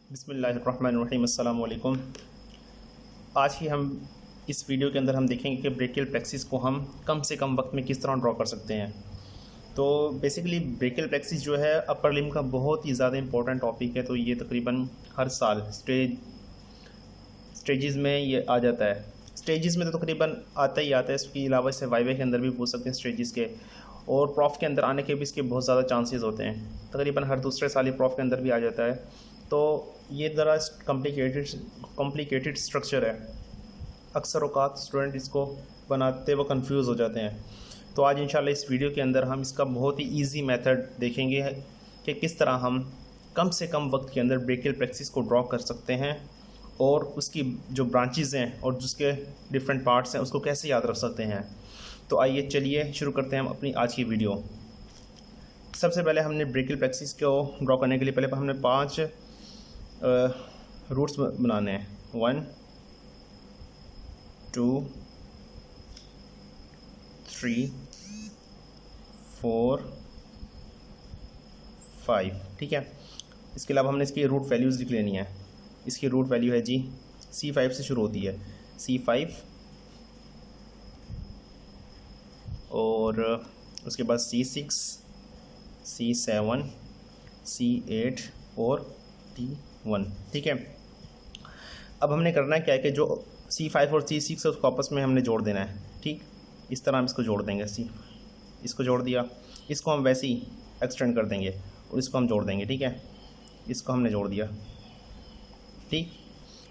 बिस्मिल्लाहिर्रहमानिर्रहीम, अस्सलाम वालेकुम। आज ही हम इस वीडियो के अंदर हम देखेंगे कि ब्रेकियल प्लेक्सिस को हम कम से कम वक्त में किस तरह ड्रॉ कर सकते हैं। तो बेसिकली ब्रेकियल प्लेक्सिस जो है अपर लिम्ब का बहुत ही ज़्यादा इंपॉर्टेंट टॉपिक है। तो ये तकरीबन हर साल स्टेजेस में ये आ जाता है। स्टेजेस में तो तकरीबन आता ही आता है। इसके अलावा इससे वाइवे के अंदर भी पूछ सकते हैं स्टेजेस के, और प्रॉफ के अंदर आने के भी इसके बहुत ज़्यादा चांसेस होते हैं। तकरीबन हर दूसरे साल ये प्रॉफ के अंदर भी आ जाता है। तो ये ज़रा कॉम्प्लिकेटेड स्ट्रक्चर है। अक्सर औक़ात स्टूडेंट इसको बनाते वो कंफ्यूज हो जाते हैं। तो आज इंशाल्लाह इस वीडियो के अंदर हम इसका बहुत ही इजी मेथड देखेंगे कि किस तरह हम कम से कम वक्त के अंदर ब्रेकियल प्लेक्सिस को ड्रॉ कर सकते हैं, और उसकी जो ब्रांचेज़ हैं और जिसके डिफरेंट पार्ट्स हैं उसको कैसे याद रख सकते हैं। तो आइए चलिए शुरू करते हैं हम अपनी आज की वीडियो। सबसे पहले हमने ब्रेकियल प्लेक्सिस को ड्रॉ करने के लिए पहले हमने 5 रूट्स बनाने हैं। 1 2 3 4 5, ठीक है। इसके अलावा हमने इसकी रूट वैल्यूज़ लिख लेनी है। इसकी रूट वैल्यू है जी C5 से शुरू होती है, C5, और उसके बाद C6, C7, C8 और T1, ठीक है। अब हमने करना है क्या है कि जो C5 और C6 है उसको आपस में हमने जोड़ देना है, ठीक। इस तरह हम इसको जोड़ देंगे। इसको जोड़ दिया, इसको हम वैसे ही एक्सटेंड कर देंगे और इसको हम जोड़ देंगे, ठीक है। इसको हमने जोड़ दिया, ठीक।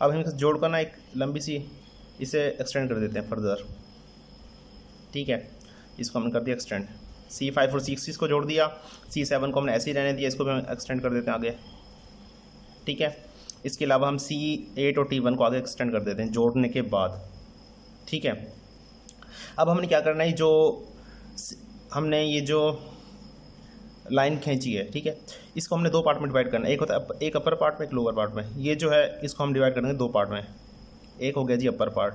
अब हम इसको जोड़ कर ना एक लंबी सी इसे एक्सटेंड कर देते हैं फर्दर, ठीक है। इसको हमने कर दिया एक्सटेंड। C5 और C6 को जोड़ दिया, C7 को हमने ऐसे ही रहने दिया, इसको भी हम एक्सटेंड कर देते हैं आगे, ठीक है। इसके अलावा हम C8 और T1 को आगे एक्सटेंड कर देते हैं जोड़ने के बाद, ठीक है। अब हमने क्या करना है, जो हमने ये जो लाइन खींची है, ठीक है, इसको हमने 2 पार्ट में डिवाइड करना है। एक होता है एक अपर पार्ट में, एक लोअर पार्ट में। ये जो है इसको हम डिवाइड करेंगे 2 पार्ट में। एक हो गया जी अपर पार्ट,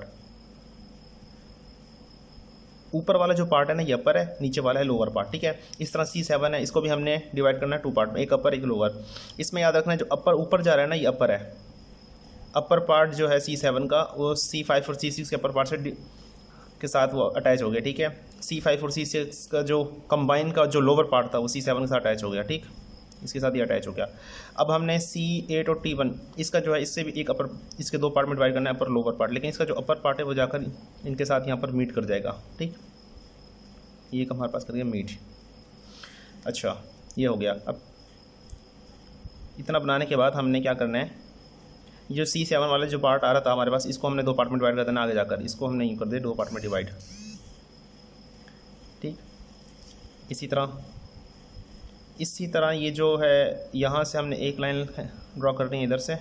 ऊपर वाला जो पार्ट है ना ये अपर है, नीचे वाला है लोअर पार्ट, ठीक है। इस तरह C7 है, इसको भी हमने डिवाइड करना है 2 पार्ट में, एक अपर एक लोअर। इसमें याद रखना है जो अपर ऊपर जा रहा है ना ये अपर है। अपर पार्ट जो है C7 का वो C5 और C6 के अपर पार्ट से के साथ वो अटैच हो गया, ठीक है। C5 और C6 का जो कंबाइन का जो लोअर पार्ट था वो C7 के साथ अटैच हो गया, ठीक। इसके साथ ही अटैच हो गया। अब हमने C8 और T1 इसका जो है इससे भी एक अपर, इसके 2 पार्ट में डिवाइड करना है, अपर लोअर पार्ट। लेकिन इसका जो अपर पार्ट है वो जाकर इनके साथ यहाँ पर मीट कर जाएगा, ठीक। ये हमारे पास कर गया मीट। अच्छा, ये हो गया। अब इतना बनाने के बाद हमने क्या करना है, जो C7 वाला जो पार्ट आ रहा था हमारे पास, इसको हमने 2 पार्ट में डिवाइड कर देना आगे जाकर। इसको हमने यूँ कर दिया 2 पार्ट में डिवाइड, ठीक। इसी तरह ये जो है यहाँ से हमने एक लाइन ड्रॉ करनी है इधर से,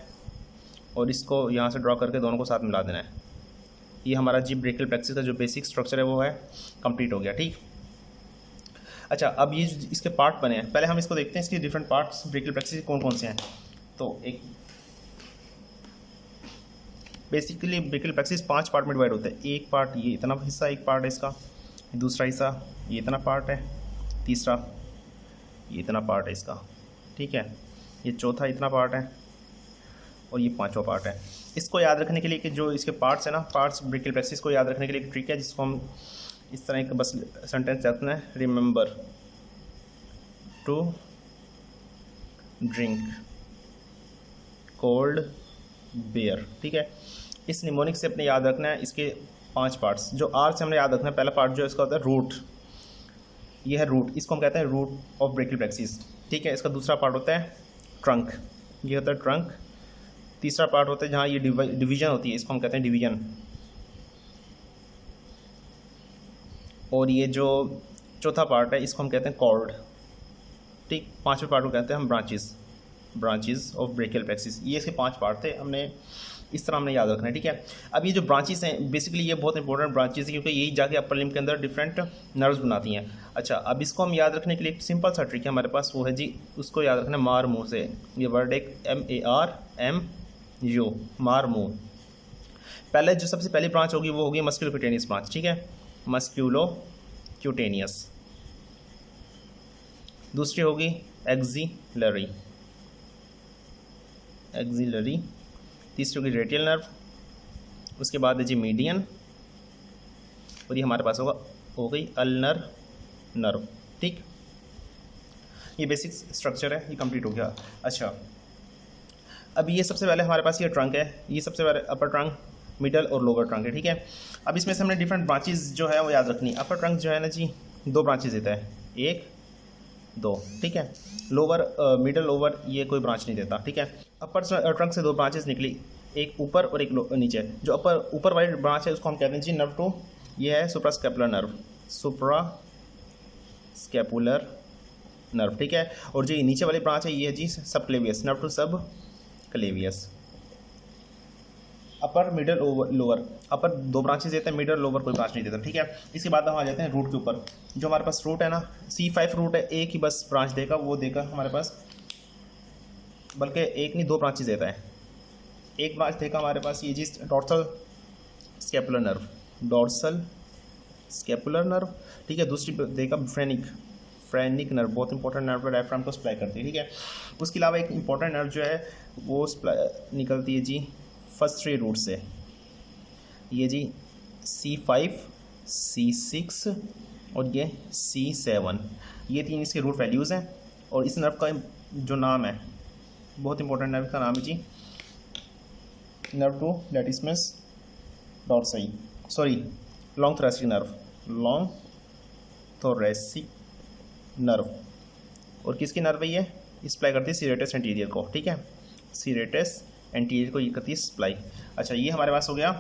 और इसको यहाँ से ड्रॉ करके दोनों को साथ मिला देना है। ये हमारा जी ब्रेकियल प्लेक्सिस का जो बेसिक स्ट्रक्चर है वो है कंप्लीट हो गया, ठीक। अच्छा, अब ये इसके पार्ट बने हैं, पहले हम इसको देखते हैं इसके डिफरेंट पार्ट्स ब्रेकियल प्लेक्सिस कौन कौन से हैं। तो एक बेसिकली ब्रेकियल प्लेक्सिस 5 पार्ट में डिवाइड होता है। एक पार्ट ये इतना हिस्सा एक पार्ट है इसका, दूसरा हिस्सा ये इतना पार्ट है, तीसरा ये इतना पार्ट है इसका, ठीक है। ये चौथा इतना पार्ट है, और ये 5वां पार्ट है। इसको याद रखने के लिए कि जो इसके पार्ट्स है ना, पार्ट्स ब्रेकियल प्लेक्सिस को याद रखने के लिए एक ट्रिक है जिसको हम इस तरह एक बस सेंटेंस रखना है, remember to drink cold beer, ठीक है। इस निमोनिक से अपने याद रखना है इसके 5 पार्ट्स। जो R से हमने याद रखना है, पहला पार्ट जो है इसका होता है रूट। ये है रूट, इसको हम कहते हैं रूट ऑफ ब्रेकियल प्लेक्सिस, ठीक है। इसका दूसरा पार्ट होता है ट्रंक, ये होता है ट्रंक। तीसरा पार्ट होता है जहाँ ये डिवीजन होती है, इसको हम कहते हैं डिवीजन। और ये जो चौथा पार्ट है इसको हम कहते हैं कॉर्ड, ठीक। 5वें पार्ट को कहते हैं हम ब्रांचेस ऑफ ब्रेकियल प्लेक्सिस। ये इसके 5 पार्ट थे, हमने इस तरह हमने याद रखना है, ठीक है। अब ये जो ब्रांचेस हैं बेसिकली ये बहुत इंपॉर्टेंट ब्रांचेस हैं, क्योंकि यही जाके अपर लिम्ब के अंदर डिफरेंट नर्व्स बनाती हैं। अच्छा, अब इसको हम याद रखने के लिए एक सिंपल सा ट्रिक है हमारे पास, वो है जी उसको याद रखना है मार मुँह से। ये वर्ड एक MARMU, मार मुँह। पहले जो सबसे पहली ब्रांच होगी वो होगी मस्क्यूलोक्यूटेनियस ब्रांच, ठीक है, मस्क्यूलोक्यूटेनियस। दूसरी होगी एक्सिलरी, एक्सिलरी, तीसरी होगी रेडियल नर्व, उसके बाद है जी मीडियन, और ये हमारे पास हो गई अल्नर नर्व। ठीक, ये बेसिक स्ट्रक्चर है, ये कंप्लीट हो गया। अच्छा, अब ये सबसे पहले हमारे पास ये ट्रंक है, ये सबसे पहले अपर ट्रंक, मिडल और लोअर ट्रंक है। ठीक है, अब इसमें से हमने डिफरेंट ब्रांचेस जो है वो याद रखनी। अपर ट्रंक जो है ना जी 2 ब्रांचेस देता है, 1 2। ठीक है, लोअर मिडल लोअर ये कोई ब्रांच नहीं देता। ठीक है, अपर ट्रंक से 2 ब्रांचेस निकली, एक ऊपर और एक नीचे। जो ऊपर वाली ब्रांच है उसको हम कहते हैं जी नर्व 2, ये है सुप्रास्कैपुलर नर्व, सुप्रास्कैपुलर नर्व। ठीक है, और जो नीचे वाली ब्रांच है ये है जी सब क्लेवियस, नर्व 2 सब क्लेवियस। अपर मिडल लोअर, अपर 2 ब्रांचेस देते हैं, मिडल लोअर कोई ब्रांच नहीं देता। ठीक है, इसके बाद हम आ जाते हैं रूट के ऊपर। जो हमारे पास रूट है ना C5 रूट है, एक ही बस ब्रांच देगा, वो देगा हमारे पास, बल्कि एक नहीं 2 ब्रांचेस देता है। एक ब्रांच देगा हमारे पास ये जी dorsal scapular nerve, dorsal scapular nerve. ठीक है, दूसरी देगा फ्रेनिक नर्व, बहुत इंपॉर्टेंट नर्व है, डायफ्राम को सप्लाई करती है। ठीक है, उसके अलावा एक इंपॉर्टेंट नर्व जो है वो निकलती है जी फर्स्ट 3 रूट से, ये जी C5 C6 और ये C7, ये 3 इसके रूट वैल्यूज़ हैं। और इस नर्व का जो नाम है, बहुत इंपॉर्टेंट नर्व का नाम है जी nerve 2 latissimus dorsi, sorry long thoracic nerve, long thoracic nerve. और किसकी नर्व है ये सप्लाई करती है सीरेटस एंटीरियर को। ठीक है, सीरेटस एंटीरियर को ये करती है सप्लाई। अच्छा, ये हमारे पास हो गया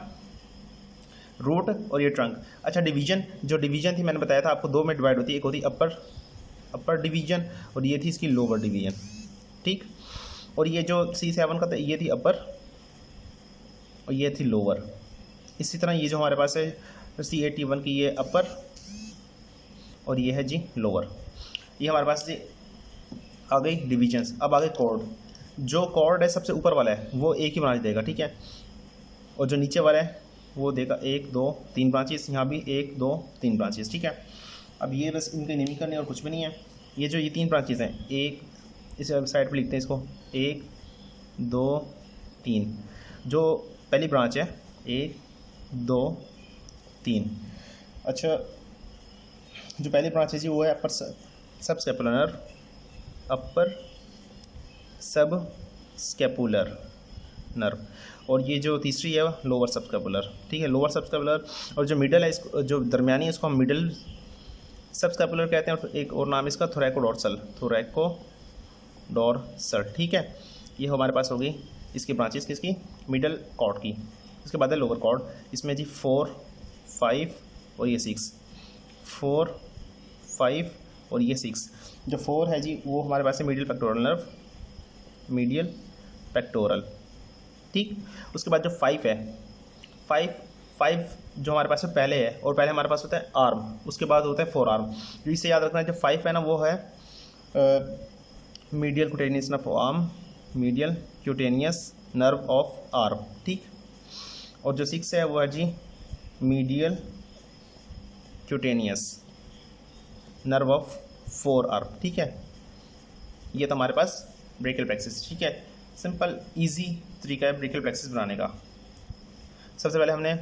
रूट और ये ट्रंक। अच्छा, डिवीजन, जो डिवीजन थी मैंने बताया था आपको 2 में डिवाइड होती है, एक होती अपर डिवीजन और ये थी इसकी लोअर डिवीजन। ठीक, और ये जो C7 का था ये थी अपर और ये थी लोअर। इसी तरह ये जो हमारे पास है C81 की ये अपर और ये है जी लोअर। ये हमारे पास जी आ गई डिवीजन्स। अब आ गए कॉर्ड। जो कॉर्ड है सबसे ऊपर वाला है वो एक ही ब्रांच देगा। ठीक है, और जो नीचे वाला है वो देगा 1 2 3 ब्रांचेस, यहाँ भी 1 2 3 ब्रांचेस। ठीक है, अब ये बस इनके नेमिंग करने और कुछ भी नहीं है। ये जो ये 3 ब्रांचेस हैं, एक इस साइड पे लिखते हैं इसको 1 2 3। जो पहली ब्रांच है 1 2 3। अच्छा, जो पहली ब्रांच है जी वो है अपर सब स्कैपुलर नर्व, अपर सब स्कैपुलर नर्व। और ये जो तीसरी है लोअर सब स्कैपुलर। ठीक है, लोअर सब स्कैपुलर। और जो मिडल है इसको, जो दरमियानी है इसको हम मिडल सब स्कैपुलर कहते हैं। और एक और नाम इसका थोरैकोडोर्सल, थोरैकोडोर्सल। ठीक है, ये हमारे पास होगी इसकी ब्रांचेस किसकी, मिडल कॉर्ड की। इसके बाद है लोअर कॉर्ड, इसमें जी 4 5 और ये 6, 4 5 और ये 6। जो 4 है जी वो हमारे पास है medial pectoral nerve, medial pectoral. ठीक, उसके बाद जो 5 है, 5 जो हमारे पास है पहले है, और पहले हमारे पास होता है आर्म, उसके बाद होता है 4 आर्म। जो इससे याद रखना है, जो 5 है ना वो है medial cutaneous nerve arm, medial cutaneous nerve of arm. ठीक, और जो 6 है वो है जी medial cutaneous nerve of 4 arm. ठीक है, ये तो हमारे पास ब्रेकियल प्लेक्सिस। ठीक है, सिंपल इजी तरीका है ब्रेकियल प्लेक्सिस बनाने का। सबसे पहले हमने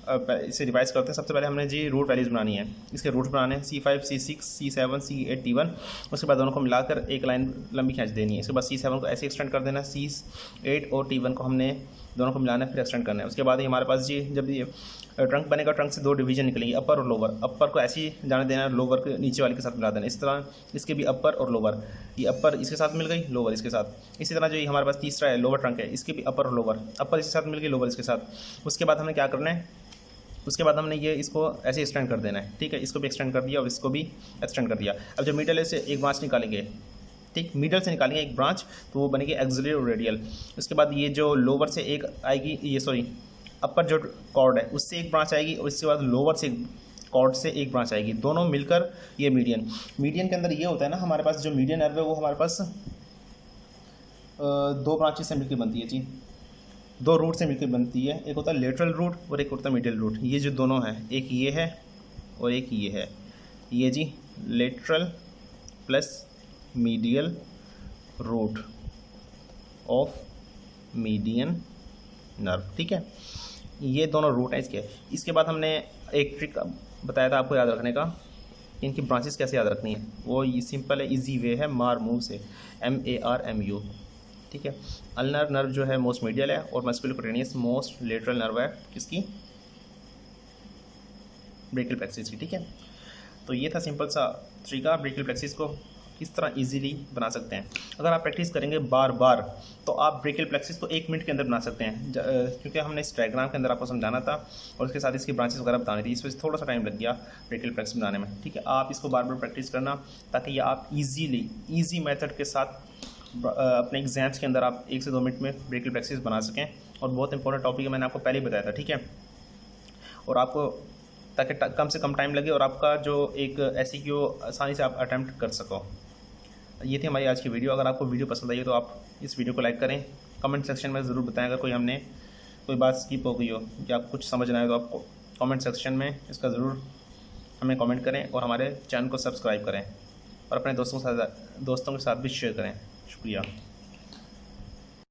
इसे रिवाइज करते हैं। सबसे पहले हमने जी रूट वैल्यूज़ बनानी है, इसके रूट बनाने हैं C5 C6 C7 C8 T1। उसके बाद दोनों को मिलाकर एक लाइन लंबी खींच देनी है। इसके बाद C7 को ऐसे एक्सटेंड कर देना है, C8 और T1 को हमने दोनों को मिलाना है, फिर एक्सटेंड करना है। उसके बाद ही हमारे पास जी जब ये ट्रंक बनेगा, ट्रंक से 2 डिवीजन निकलेंगे, अपर और लोअर। अपर को ऐसे ही जाने देना है, लोअर के नीचे वाले के साथ मिला देना। इस तरह इसके भी अपर और लोअर, ये अपर इसके साथ मिल गई, लोअर इसके साथ। इसी तरह जो ये हमारे पास तीसरा है लोअर ट्रंक है, इसके भी अपर और लोअर, अपर इसके साथ मिल गई, लोअर इसके साथ। उसके बाद हमने क्या करना है, उसके बाद हमने ये इसको ऐसे एक्सटेंड कर देना है। ठीक है, इसको भी एक्सटेंड कर दिया और इसको भी एक्सटेंड कर दिया। अब जो मिडल है से एक ब्रांच निकालेंगे। ठीक, मिडल से निकालेंगे एक ब्रांच, तो वो बनेगी एक्सिलरी और रेडियल। उसके बाद ये जो लोअर से एक आएगी, ये सॉरी अपर जो कॉर्ड है उससे एक ब्रांच आएगी, और इसके बाद लोअर से कॉर्ड से एक ब्रांच आएगी, दोनों मिलकर ये मीडियन। मीडियन के अंदर ये होता है ना, हमारे पास जो मीडियन नर्व है वो हमारे पास 2 ब्रांचेस से मिलकर बनती है जी, 2 रूट से मिलकर बनती है। एक होता है लेटरल रूट और एक होता है मिडिल रूट। ये जो दोनों हैं, एक ये है और एक ये है, ये जी lateral plus medial root of median nerve, ठीक है। ये दोनों रूट हैं इसके। इसके बाद हमने एक ट्रिक बताया था आपको याद रखने का, इनकी ब्रांचेस कैसे याद रखनी है। वो ये सिंपल है, इजी वे है, MARMU से, MARMU, ठीक है। अल्नर नर्व जो है मोस्ट मीडियल है और मस्कुलोक्यूटेनियस मोस्ट लेटरल नर्व है किसकी, ब्रेकियल प्लेक्सिस की, ठीक है। तो ये था सिंपल सा तरीका ब्रेकियल प्लेक्सिस को किस तरह इजीली बना सकते हैं। अगर आप प्रैक्टिस करेंगे बार बार तो आप ब्रेकियल प्लेक्सिस को 1 मिनट के अंदर बना सकते हैं, क्योंकि हमने इस डायग्राम के अंदर आपको समझाना था और उसके साथ इसकी ब्रांचेस वगैरह बतानी थी, इस वजह से थोड़ा सा टाइम लग गया ब्रेकियल प्लेक्सिस बनाने में, ठीक है। आप इसको बार बार प्रैक्टिस करना ताकि ये आप ईजी मेथड के साथ अपने एग्जाम्स के अंदर आप 1 से 2 मिनट में ब्रेकियल प्लेक्सिस बना सकें। और बहुत इंपॉर्टेंट टॉपिक है, मैंने आपको पहले ही बताया था, ठीक है। और आपको ताकि कम से कम टाइम लगे और आपका जो एक SEQ आसानी से आप अटैम्प्ट कर सको। ये थी हमारी आज की वीडियो। अगर आपको वीडियो पसंद आई हो तो आप इस वीडियो को लाइक करें, कमेंट सेक्शन में ज़रूर बताएं अगर कोई बात स्किप हो गई हो या आपको कुछ समझ ना आए तो आप कमेंट सेक्शन में इसका ज़रूर हमें कमेंट करें और हमारे चैनल को सब्सक्राइब करें और अपने दोस्तों के साथ भी शेयर करें। शुक्रिया।